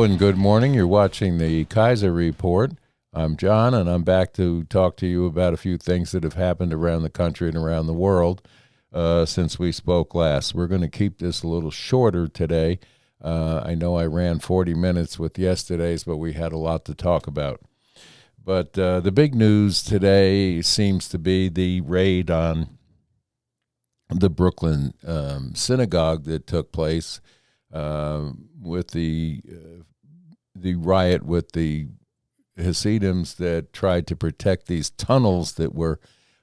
and good morning. You're watching the Kaiser Report. I'm John, and I'm back to talk to you about a few things that have happened around the country and around the world since we spoke last. We're going to keep this a little shorter today. I know I ran 40 minutes with yesterday's, but we had a lot to talk about. But the big news today seems to be the raid on the Brooklyn Synagogue that took place with the riot with the Hasidims that tried to protect these tunnels that were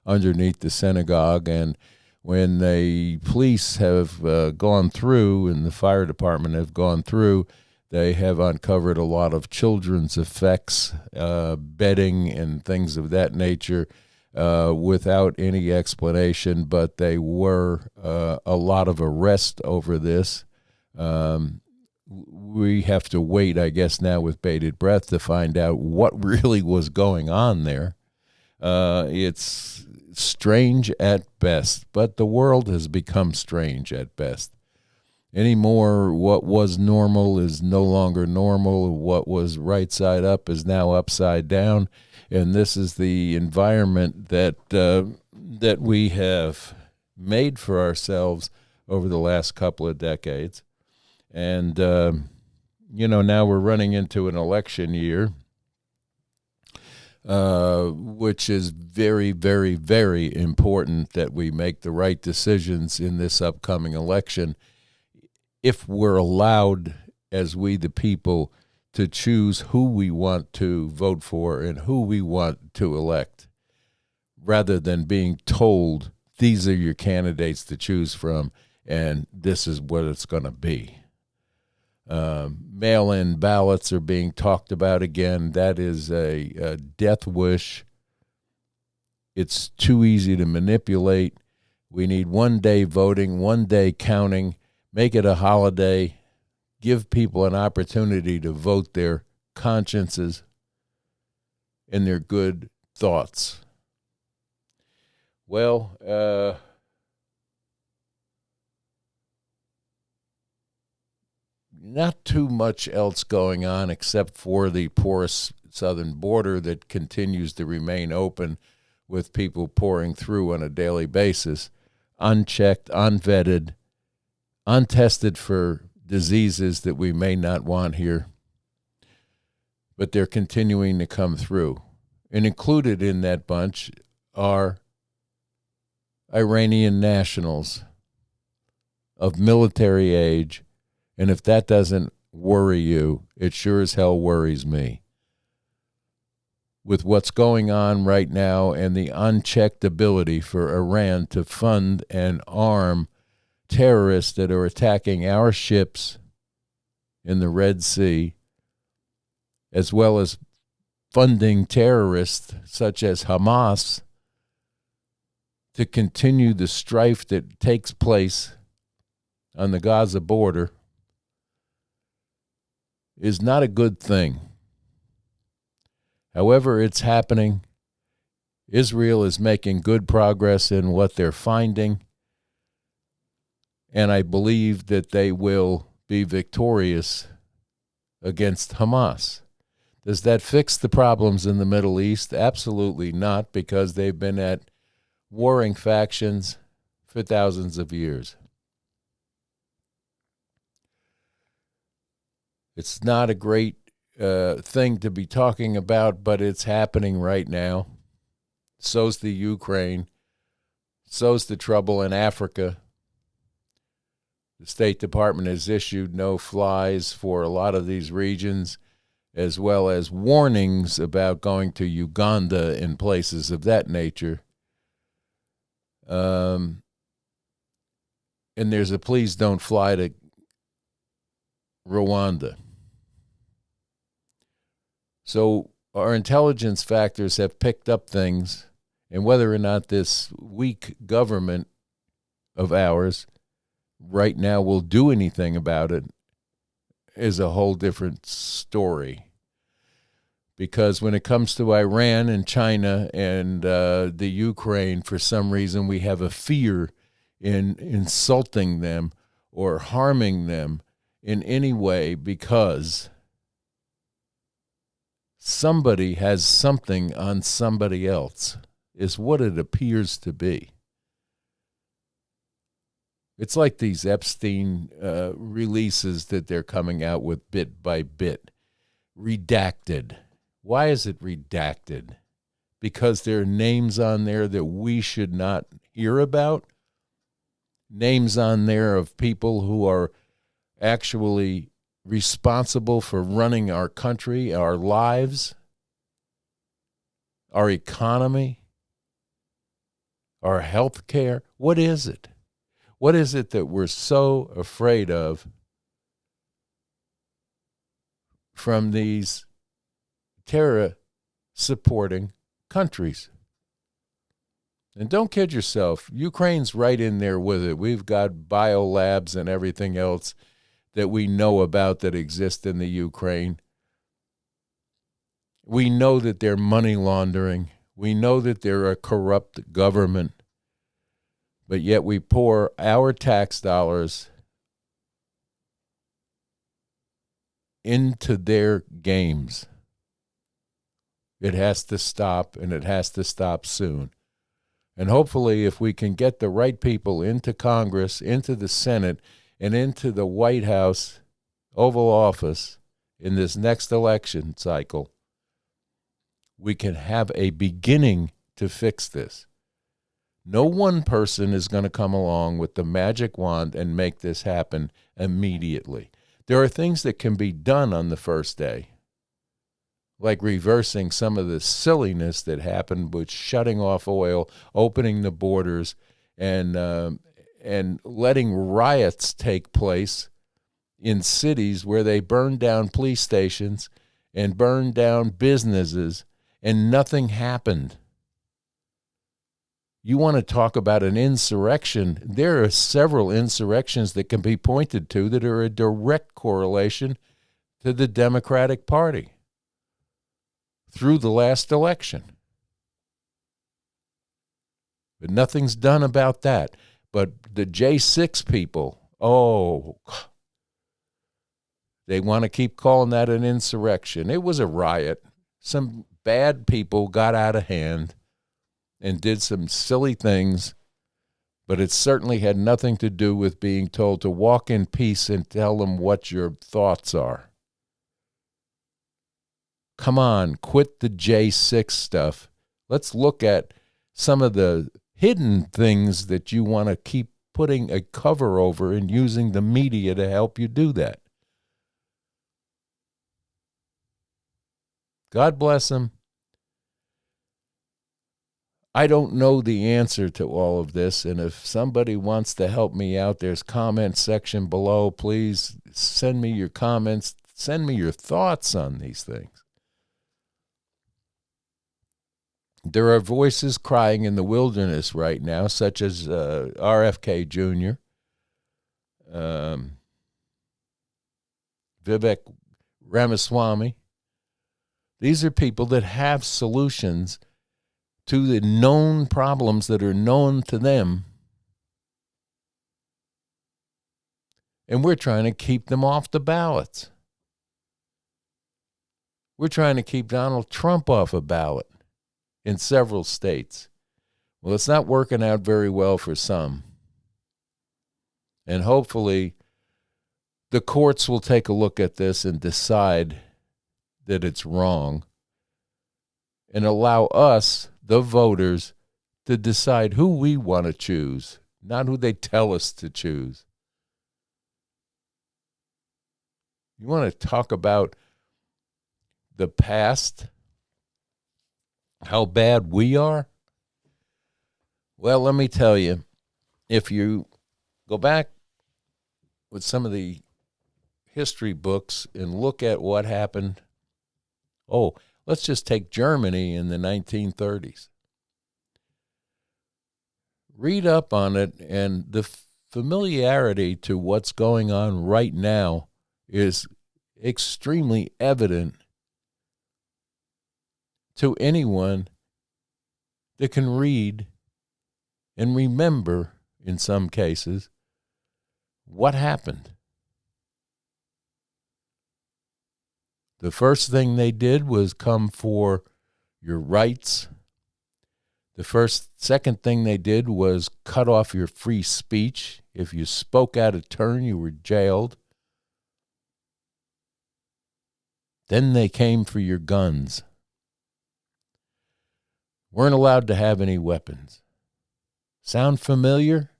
underneath the synagogue. And when the police have gone through and the fire department have gone through, they have uncovered a lot of children's effects, bedding and things of that nature without any explanation. But they were a lot of arrest over this. We have to wait, I guess, now with bated breath to find out what really was going on there. It's strange at best, but the world has become strange at best. Anymore, what was normal is no longer normal. What was right side up is now upside down, and this is the environment that we have made for ourselves over the last couple of decades. And, now we're running into an election year, which is very, very, very important that we make the right decisions in this upcoming election if we're allowed, as we the people, to choose who we want to vote for and who we want to elect, rather than being told these are your candidates to choose from and this is what it's going to be. Mail-in ballots are being talked about again. That is a death wish. It's too easy to manipulate. We need one-day voting, one-day counting. Make it a holiday. Give people an opportunity to vote their consciences and their good thoughts. Well, not too much else going on except for the porous southern border that continues to remain open with people pouring through on a daily basis, unchecked, unvetted, untested for diseases that we may not want here. But they're continuing to come through. And included in that bunch are Iranian nationals of military age. And if that doesn't worry you, it sure as hell worries me. With what's going on right now and the unchecked ability for Iran to fund and arm terrorists that are attacking our ships in the Red Sea, as well as funding terrorists such as Hamas to continue the strife that takes place on the Gaza border, is not a good thing. However, it's happening. Israel is making good progress in what they're finding, and I believe that they will be victorious against Hamas. Does that fix the problems in the Middle East? Absolutely not, because they've been at warring factions for thousands of years. It's not a great thing to be talking about, but it's happening right now. So's the Ukraine. So's the trouble in Africa. The State Department has issued no-flies for a lot of these regions, as well as warnings about going to Uganda and places of that nature. And there's a please don't fly to Rwanda. So our intelligence factors have picked up things, and whether or not this weak government of ours right now will do anything about it is a whole different story. Because when it comes to Iran and China and the Ukraine, for some reason we have a fear in insulting them or harming them in any way, because somebody has something on somebody else, is what it appears to be. It's like these Epstein releases that they're coming out with bit by bit. Redacted. Why is it redacted? Because there are names on there that we should not hear about? Names on there of people who are actually responsible for running our country, our lives, our economy, our health care? What is it? What is it that we're so afraid of from these terror-supporting countries? And don't kid yourself. Ukraine's right in there with it. We've got biolabs and everything else that we know about that exist in the Ukraine. We know that they're money laundering. We know that they're a corrupt government. But yet we pour our tax dollars into their games. It has to stop, and it has to stop soon. And hopefully, if we can get the right people into Congress, into the Senate, and into the White House, Oval Office, in this next election cycle, we can have a beginning to fix this. No one person is going to come along with the magic wand and make this happen immediately. There are things that can be done on the first day, like reversing some of the silliness that happened with shutting off oil, opening the borders, and letting riots take place in cities where they burned down police stations and burned down businesses, and nothing happened. You want to talk about an insurrection? There are several insurrections that can be pointed to that are a direct correlation to the Democratic Party through the last election. But nothing's done about that. But the J6 people, they want to keep calling that an insurrection. It was a riot. Some bad people got out of hand and did some silly things, but it certainly had nothing to do with being told to walk in peace and tell them what your thoughts are. Come on, quit the J6 stuff. Let's look at some of the hidden things that you want to keep putting a cover over and using the media to help you do that. God bless them. I don't know the answer to all of this, and if somebody wants to help me out, there's comment section below. Please send me your comments. Send me your thoughts on these things. There are voices crying in the wilderness right now, such as RFK Jr., Vivek Ramaswamy. These are people that have solutions to the known problems that are known to them, and we're trying to keep them off the ballots. We're trying to keep Donald Trump off a ballot in several states. Well, it's not working out very well for some. And hopefully the courts will take a look at this and decide that it's wrong and allow us, the voters, to decide who we want to choose, not who they tell us to choose. You want to talk about the past, how bad we are? Well, let me tell you, if you go back with some of the history books and look at what happened, let's just take Germany in the 1930s. Read up on it, and the familiarity to what's going on right now is extremely evident to anyone that can read and remember, in some cases, what happened. The first thing they did was come for your rights. Second thing they did was cut off your free speech. If you spoke out of turn, you were jailed. Then they came for your guns. Weren't allowed to have any weapons. Sound familiar?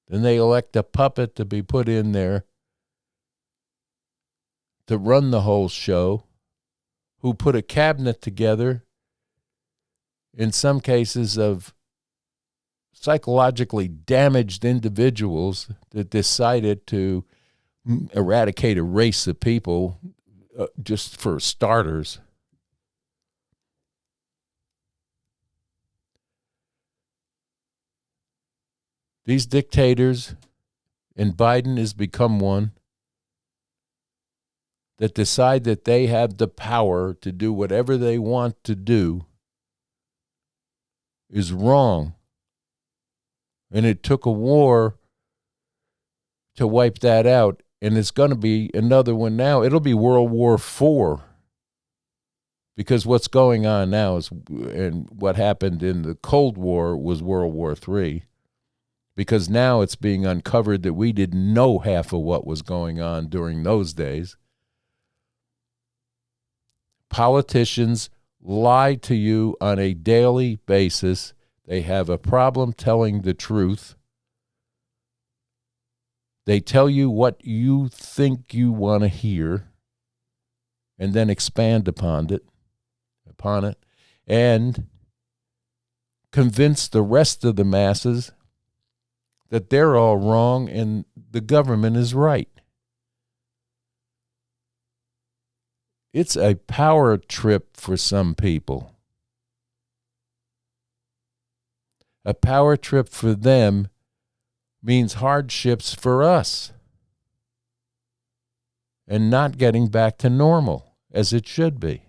Then they elect a puppet to be put in there to run the whole show, who put a cabinet together, in some cases of psychologically damaged individuals that decided to eradicate a race of people just for starters. These dictators, and Biden has become one, that decide that they have the power to do whatever they want to do, is wrong. And it took a war to wipe that out. And it's going to be another one now. It'll be World War IV. Because what's going on now is, and what happened in the Cold War was World War III. Because now it's being uncovered that we didn't know half of what was going on during those days. Politicians lie to you on a daily basis. They have a problem telling the truth. They tell you what you think you want to hear and then expand upon it, and convince the rest of the masses that they're all wrong and the government is right. It's a power trip for some people. A power trip for them means hardships for us and not getting back to normal as it should be.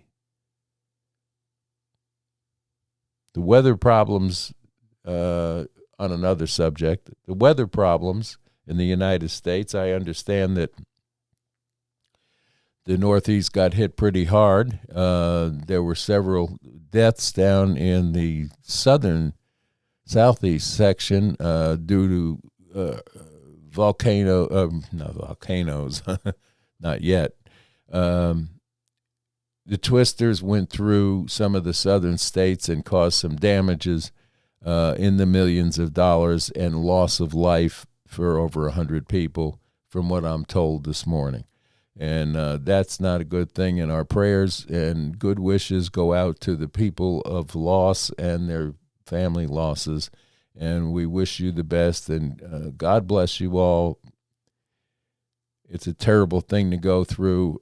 The weather problems, on another subject, the weather problems in the United States, I understand that the Northeast got hit pretty hard. There were several deaths down in the southeast section due to not volcanoes, not yet. The twisters went through some of the southern states and caused some damages in the millions of dollars and loss of life for over 100 people, from what I'm told this morning. And that's not a good thing. And our prayers and good wishes go out to the people of loss and their family losses. And we wish you the best. And God bless you all. It's a terrible thing to go through.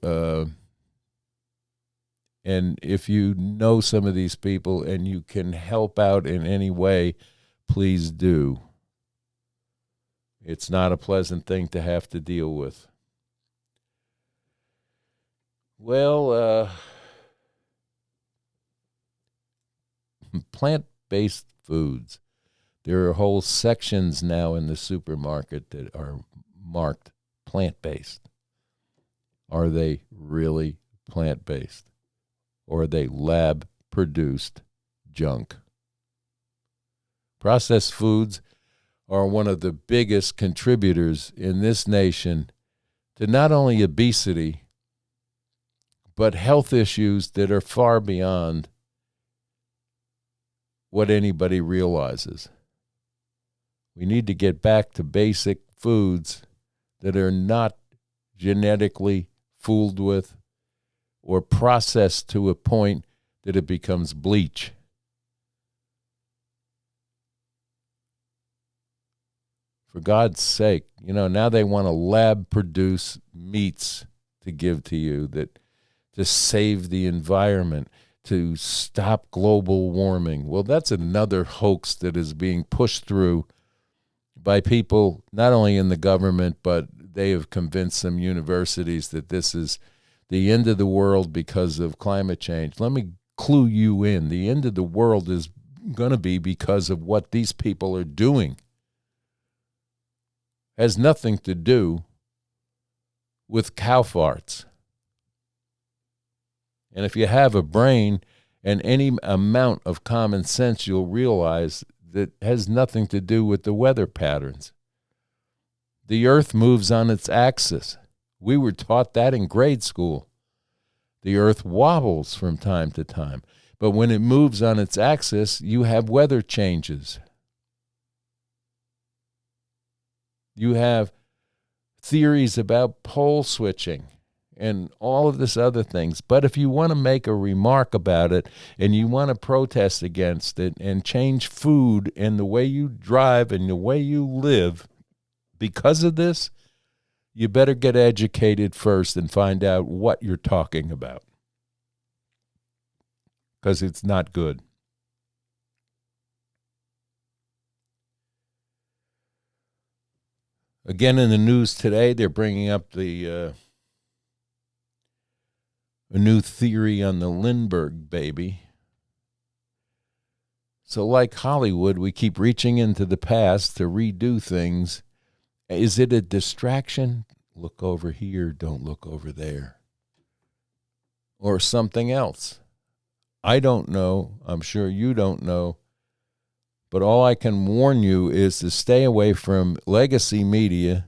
And if you know some of these people and you can help out in any way, please do. It's not a pleasant thing to have to deal with. Well, plant-based foods. There are whole sections now in the supermarket that are marked plant-based. Are they really plant-based? Or are they lab-produced junk? Processed foods are one of the biggest contributors in this nation to not only obesity, but health issues that are far beyond what anybody realizes. We need to get back to basic foods that are not genetically fooled with or processed to a point that it becomes bleach. For God's sake, now they want to lab-produce meats to give to you that to save the environment, to stop global warming. Well, that's another hoax that is being pushed through by people not only in the government, but they have convinced some universities that this is the end of the world because of climate change. Let me clue you in. The end of the world is going to be because of what these people are doing. has nothing to do with cow farts. And if you have a brain and any amount of common sense, you'll realize that has nothing to do with the weather patterns. The earth moves on its axis. We were taught that in grade school. The earth wobbles from time to time. But when it moves on its axis, you have weather changes. You have theories about pole switching and all of this other things. But if you want to make a remark about it and you want to protest against it and change food and the way you drive and the way you live because of this, you better get educated first and find out what you're talking about, because it's not good. Again, in the news today, they're bringing up a new theory on the Lindbergh baby. So like Hollywood, we keep reaching into the past to redo things. Is it a distraction? Look over here, don't look over there. Or something else. I don't know. I'm sure you don't know. But all I can warn you is to stay away from legacy media.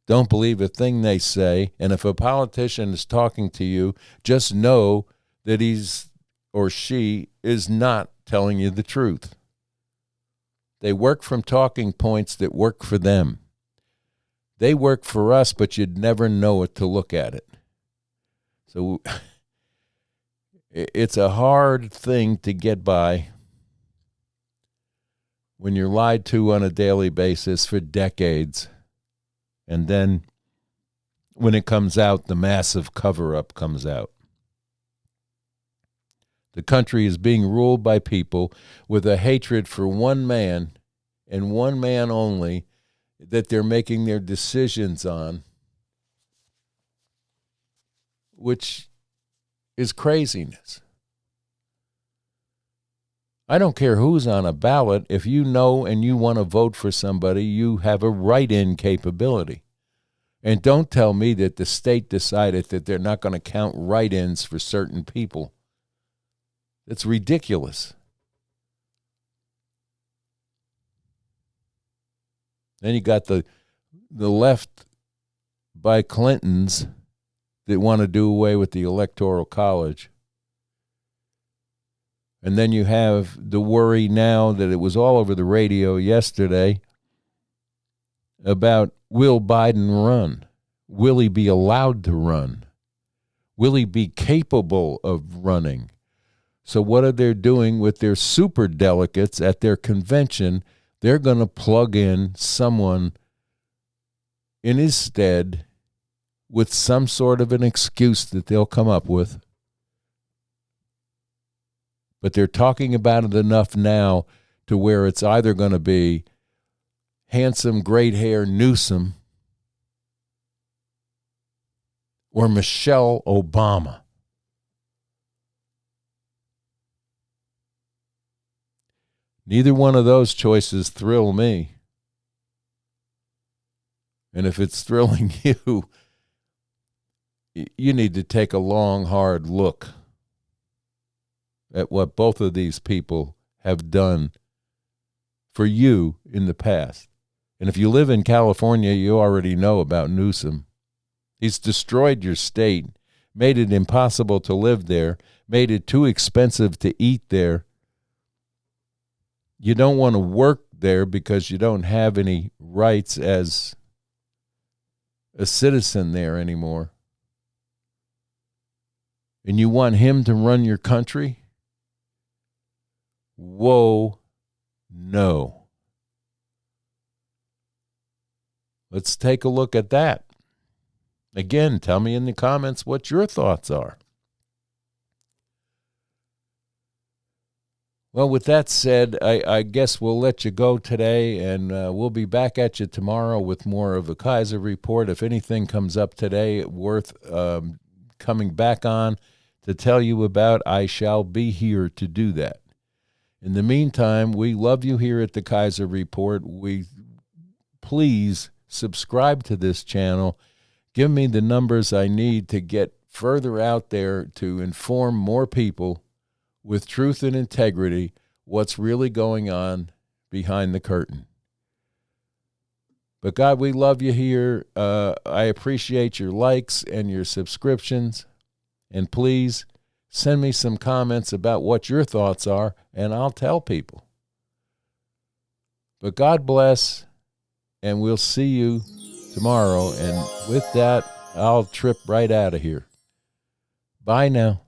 Don't believe a thing they say. And if a politician is talking to you, just know that he's or she is not telling you the truth. They work from talking points that work for them. They work for us, but you'd never know it to look at it. So it's a hard thing to get by when you're lied to on a daily basis for decades. And then when it comes out, the massive cover-up comes out. The country is being ruled by people with a hatred for one man and one man only that they're making their decisions on, which is craziness. I don't care who's on a ballot. If you know and you want to vote for somebody, you have a write-in capability. And don't tell me that the state decided that they're not going to count write-ins for certain people. It's ridiculous. Then you got the left by Clintons that want to do away with the Electoral College. And then you have the worry now that it was all over the radio yesterday about, will Biden run? Will he be allowed to run? Will he be capable of running? So what are they doing with their super delegates at their convention? They're going to plug in someone in his stead with some sort of an excuse that they'll come up with. But they're talking about it enough now to where it's either going to be handsome, great hair Newsom or Michelle Obama. Neither one of those choices thrill me. And if it's thrilling you, you need to take a long, hard look at what both of these people have done for you in the past. And if you live in California, you already know about Newsom. He's destroyed your state, made it impossible to live there, made it too expensive to eat there. You don't want to work there because you don't have any rights as a citizen there anymore. And you want him to run your country? Whoa, no. Let's take a look at that. Again, tell me in the comments what your thoughts are. Well, with that said, I guess we'll let you go today, and we'll be back at you tomorrow with more of a Kaiser Report. If anything comes up today worth coming back on to tell you about, I shall be here to do that. In the meantime, we love you here at the Kaiser Report. Please subscribe to this channel. Give me the numbers I need to get further out there to inform more people with truth and integrity what's really going on behind the curtain. But God, we love you here. I appreciate your likes and your subscriptions. And please send me some comments about what your thoughts are, and I'll tell people. But God bless, and we'll see you tomorrow. And with that, I'll trip right out of here. Bye now.